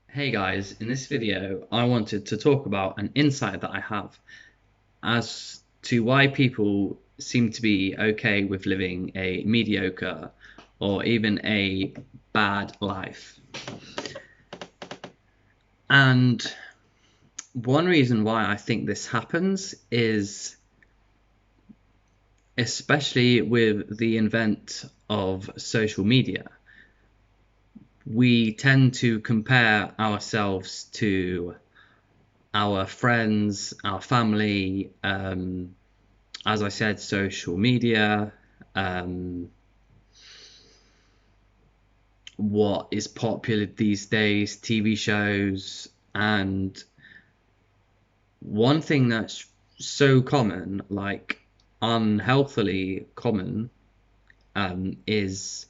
Hey guys, in this video, I wanted to talk about an insight that I have as to why people seem to be okay with living a mediocre or even a bad life. And one reason why I think this happens is especially with the advent of social media. We tend to compare ourselves to our friends, our family, as I said, social media, um, what is popular these days, TV shows, and one thing that's so common, like unhealthily common, is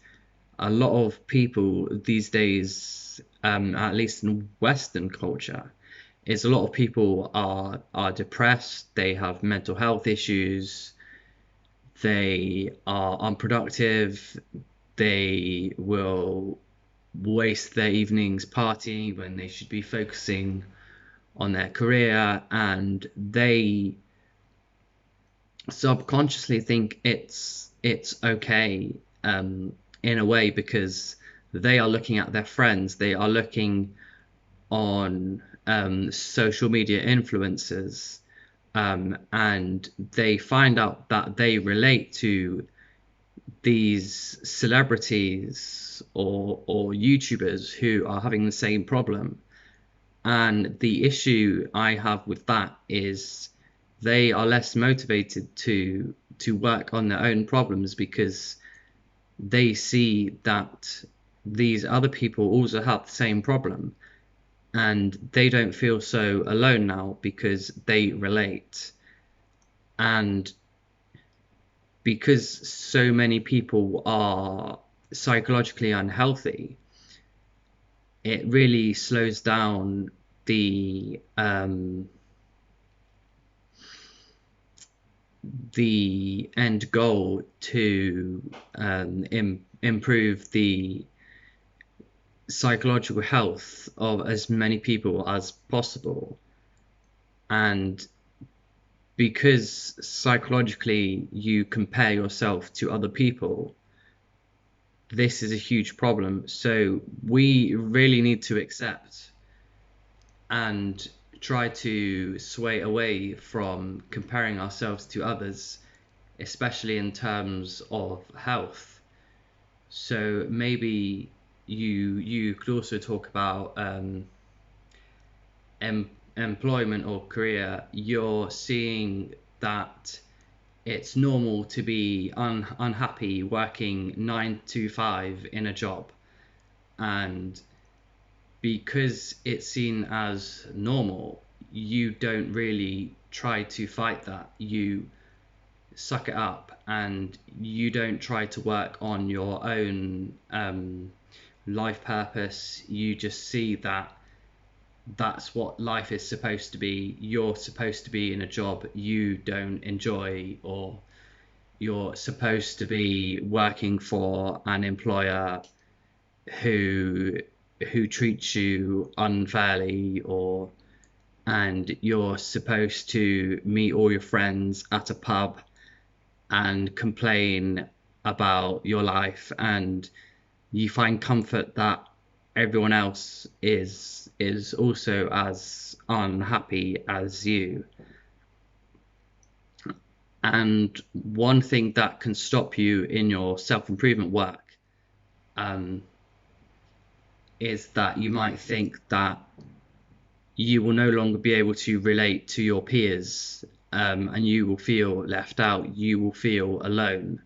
a lot of people these days, at least in Western culture, is a lot of people are depressed, they have mental health issues, they are unproductive, they will waste their evenings partying when they should be focusing on their career, and they subconsciously think it's okay, in a way, because they are looking at their friends, they are looking on social media influencers, and they find out that they relate to these celebrities or YouTubers who are having the same problem. And the issue I have with that is they are less motivated to work on their own problems because they see that these other people also have the same problem, and they don't feel so alone now because they relate. And because so many people are psychologically unhealthy, it really slows down the end goal to improve the psychological health of as many people as possible. And because psychologically you compare yourself to other people, this is a huge problem. So we really need to accept and try to sway away from comparing ourselves to others, especially in terms of health. So maybe you could also talk about employment or career. You're seeing that it's normal to be unhappy working 9 to 5 in a job, and because it's seen as normal, you don't really try to fight that. You suck it up and you don't try to work on your own life purpose. You just see that that's what life is supposed to be. You're supposed to be in a job you don't enjoy, or you're supposed to be working for an employer who treats you unfairly, or and you're supposed to meet all your friends at a pub and complain about your life, and you find comfort that everyone else is also as unhappy as you. And one thing that can stop you in your self-improvement work, um, is that you might think that you will no longer be able to relate to your peers, and you will feel left out, you will feel alone.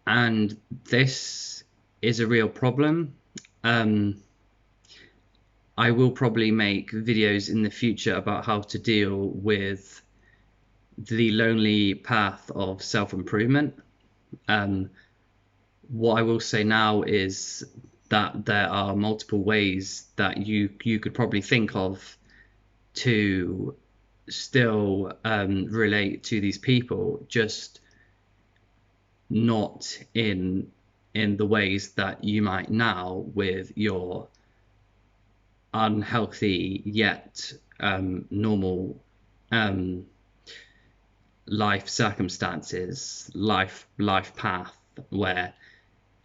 And this is a real problem. Um, I will probably make videos in the future about how to deal with the lonely path of self-improvement. Um, what I will say now is that there are multiple ways that you could probably think of to still relate to these people, just not in the ways that you might now with your unhealthy yet normal um, life circumstances, life path where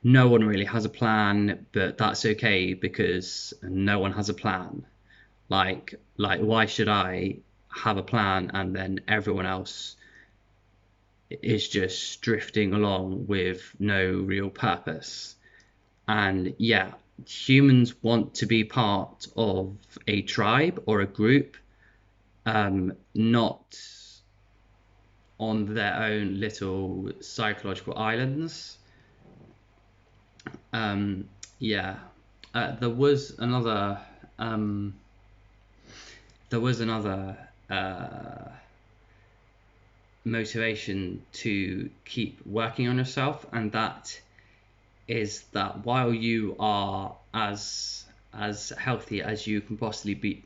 no one really has a plan, but that's okay because no one has a plan. Like why should I have a plan and then everyone else is just drifting along with no real purpose? And yeah, humans want to be part of a tribe or a group, not on their own little psychological islands. Um, yeah, there was another. Um, there was another motivation to keep working on yourself, and that is that while you are as healthy as you can possibly be,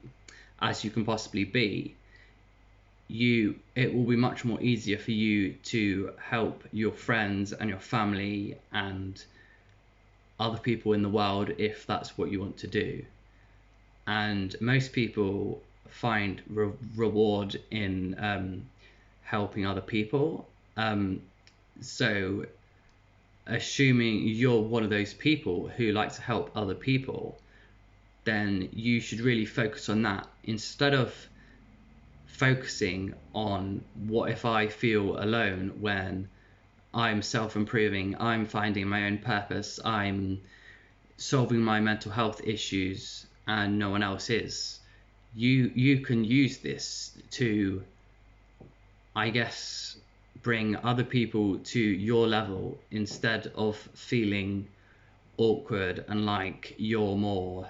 it will be much more easier for you to help your friends and your family and other people in the world if that's what you want to do. And most people find reward in helping other people. So, assuming you're one of those people who like to help other people, then you should really focus on that instead of focusing on what if I feel alone when I'm self improving, I'm finding my own purpose, I'm solving my mental health issues, and no one else is. You can use this to, I guess, bring other people to your level instead of feeling awkward and like you're more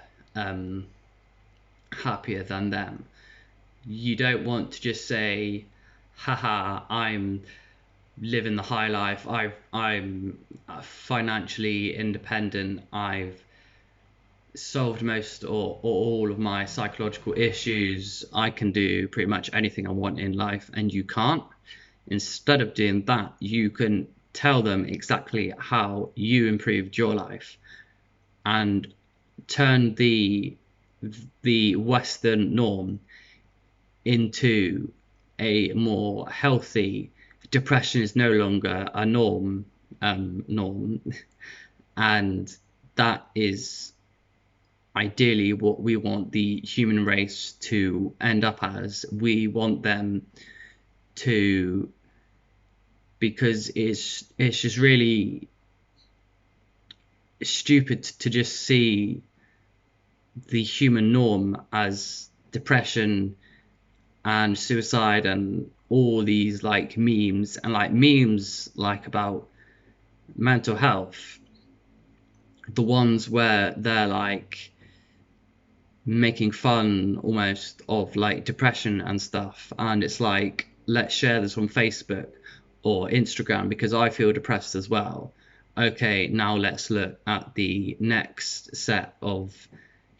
happier than them. You don't want to just say, haha, I'm living the high life, I'm financially independent, I've solved most or all of my psychological issues, I can do pretty much anything I want in life, and you can't. Instead of doing that, you can tell them exactly how you improved your life and turn the Western norm into a more healthy. Depression is no longer a norm, and that is ideally what we want the human race to end up as. We want them to, because it's just really stupid to just see the human norm as depression and suicide and all these like memes and like memes like about mental health, the ones where they're like making fun almost of like depression and stuff, and it's like, let's share this on Facebook or Instagram because I feel depressed as well. Okay, now let's look at the next set of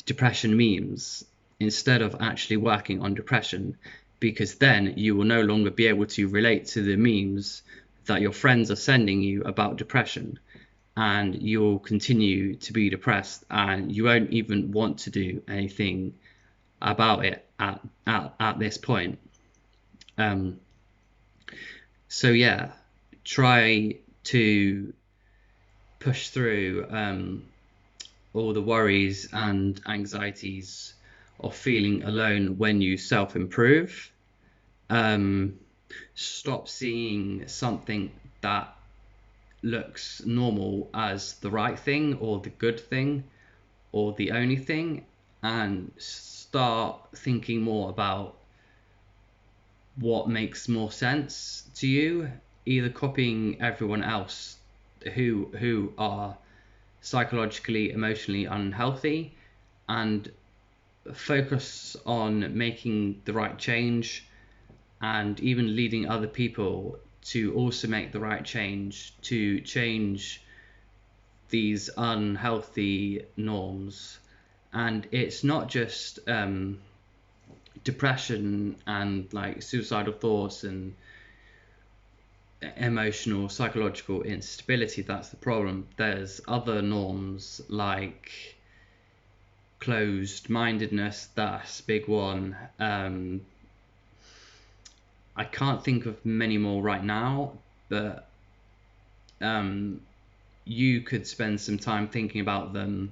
depression memes instead of actually working on depression, because then you will no longer be able to relate to the memes that your friends are sending you about depression, and you'll continue to be depressed and you won't even want to do anything about it at this point. Um, so yeah, try to push through all the worries and anxieties of feeling alone when you self-improve. Um, Stop seeing something that looks normal as the right thing or the good thing or the only thing, and start thinking more about what makes more sense to you, either copying everyone else who are psychologically, emotionally unhealthy, and focus on making the right change and even leading other people to also make the right change to change these unhealthy norms. And it's not just depression and like suicidal thoughts and emotional psychological instability that's the problem. There's other norms like closed-mindedness, that's a big one. I can't think of many more right now, but you could spend some time thinking about them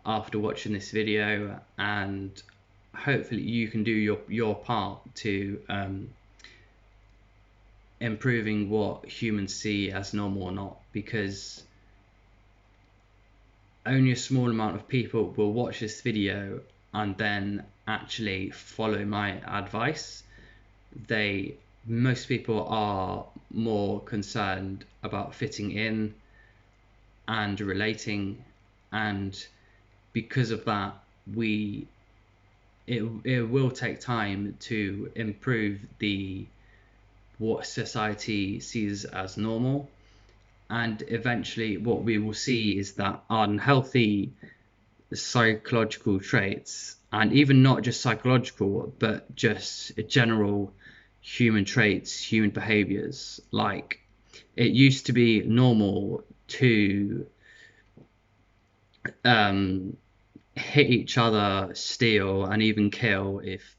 after watching this video, and hopefully you can do your part to improving what humans see as normal or not, because only a small amount of people will watch this video and then actually follow my advice. Most people are more concerned about fitting in and relating, and because of that, it will take time to improve what society sees as normal, and eventually what we will see is that unhealthy psychological traits, and even not just psychological but just general human traits, human behaviors, like it used to be normal to hit each other, steal, and even kill if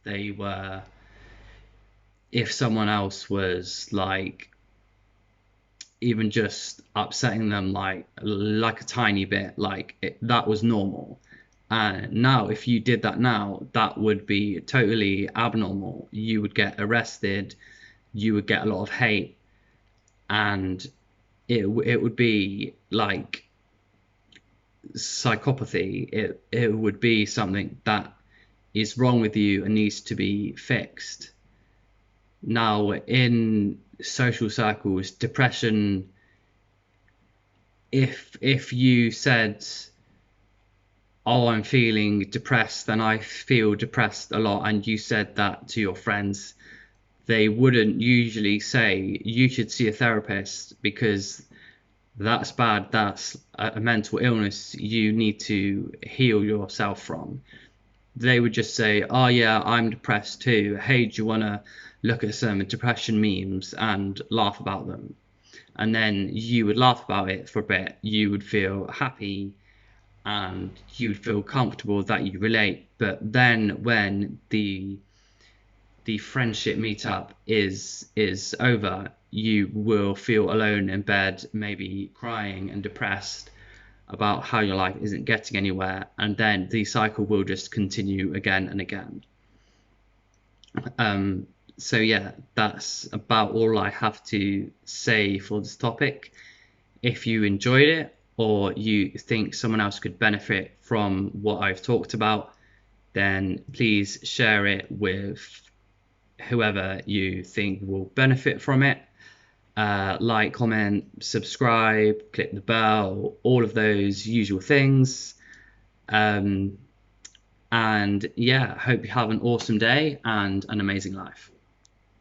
someone else was like even just upsetting them like a tiny bit, that was normal. And now if you did that now, that would be totally abnormal. You would get arrested, you would get a lot of hate, and it would be like psychopathy. It would be something that is wrong with you and needs to be fixed. Now, in social circles, depression, if you said, oh, I'm feeling depressed, then I feel depressed a lot, and you said that to your friends, they wouldn't usually say you should see a therapist because that's bad, that's a mental illness you need to heal yourself from. They would just say, oh yeah, I'm depressed too. Hey, do you want to look at some depression memes and laugh about them? And then you would laugh about it for a bit. You would feel happy and you would feel comfortable that you relate. But then when the friendship meetup is over, you will feel alone in bed, maybe crying and depressed about how your life isn't getting anywhere, and then the cycle will just continue again and again. So yeah, that's about all I have to say for this topic. If you enjoyed it or you think someone else could benefit from what I've talked about, then please share it with whoever you think will benefit from it. Like, comment, subscribe, click the bell, all of those usual things. And yeah, hope you have an awesome day and an amazing life.